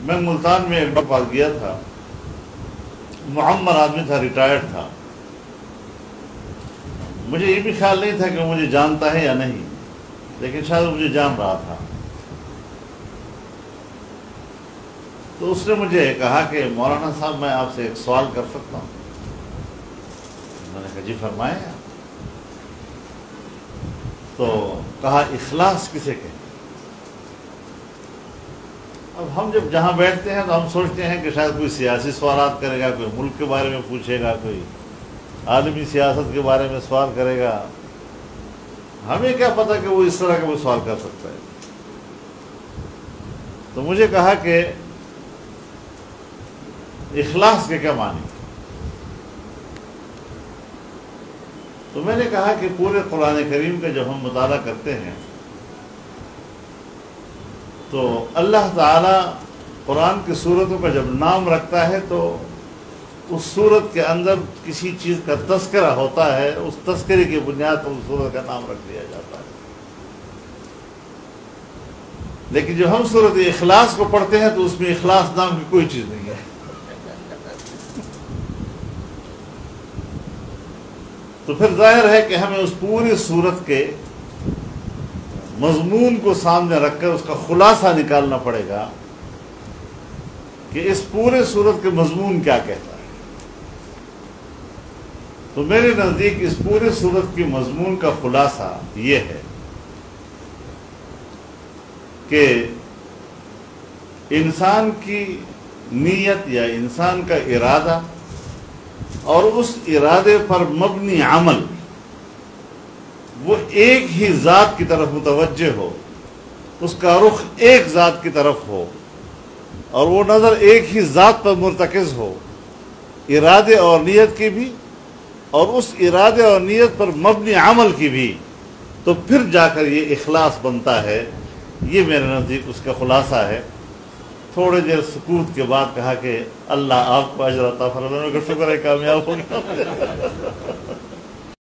میں ملتان میں ایک بار گیا تھا، معمر آدمی تھا، ریٹائرڈ تھا. مجھے یہ بھی خیال نہیں تھا کہ وہ مجھے جانتا ہے یا نہیں، لیکن شاید مجھے جان رہا تھا. تو اس نے مجھے کہا کہ مولانا صاحب میں آپ سے ایک سوال کر سکتا ہوں؟ میں نے کہا جی فرمائیں. تو کہا اخلاص کسے کہیں؟ اب ہم جب جہاں بیٹھتے ہیں تو ہم سوچتے ہیں کہ شاید کوئی سیاسی سوالات کرے گا، کوئی ملک کے بارے میں پوچھے گا، کوئی عالمی سیاست کے بارے میں سوال کرے گا. ہمیں کیا پتہ کہ وہ اس طرح کا کوئی سوال کر سکتا ہے. تو مجھے کہا کہ اخلاص کے کیا معنی؟ تو میں نے کہا کہ پورے قرآن کریم کا جب ہم مطالعہ کرتے ہیں تو اللہ تعالیٰ قرآن کی صورتوں کا جب نام رکھتا ہے تو اس صورت کے اندر کسی چیز کا تذکرہ ہوتا ہے، اس تذکرے کی بنیاد پر اس صورت کا نام رکھ دیا جاتا ہے. لیکن جب ہم صورت اخلاص کو پڑھتے ہیں تو اس میں اخلاص نام کی کوئی چیز نہیں ہے. تو پھر ظاہر ہے کہ ہمیں اس پوری صورت کے مضمون کو سامنے رکھ کر اس کا خلاصہ نکالنا پڑے گا کہ اس پورے صورت کے مضمون کیا کہتا ہے. تو میرے نزدیک اس پورے صورت کی مضمون کا خلاصہ یہ ہے کہ انسان کی نیت یا انسان کا ارادہ اور اس ارادے پر مبنی عمل وہ ایک ہی ذات کی طرف متوجہ ہو، اس کا رخ ایک ذات کی طرف ہو اور وہ نظر ایک ہی ذات پر مرتکز ہو، ارادے اور نیت کی بھی اور اس ارادے اور نیت پر مبنی عمل کی بھی. تو پھر جا کر یہ اخلاص بنتا ہے. یہ میرے نزدیک اس کا خلاصہ ہے. تھوڑے دیر سکوت کے بعد کہا کہ اللہ آپ کو اجر عطا فرمائے. شکر ہے کامیاب ہو گیا.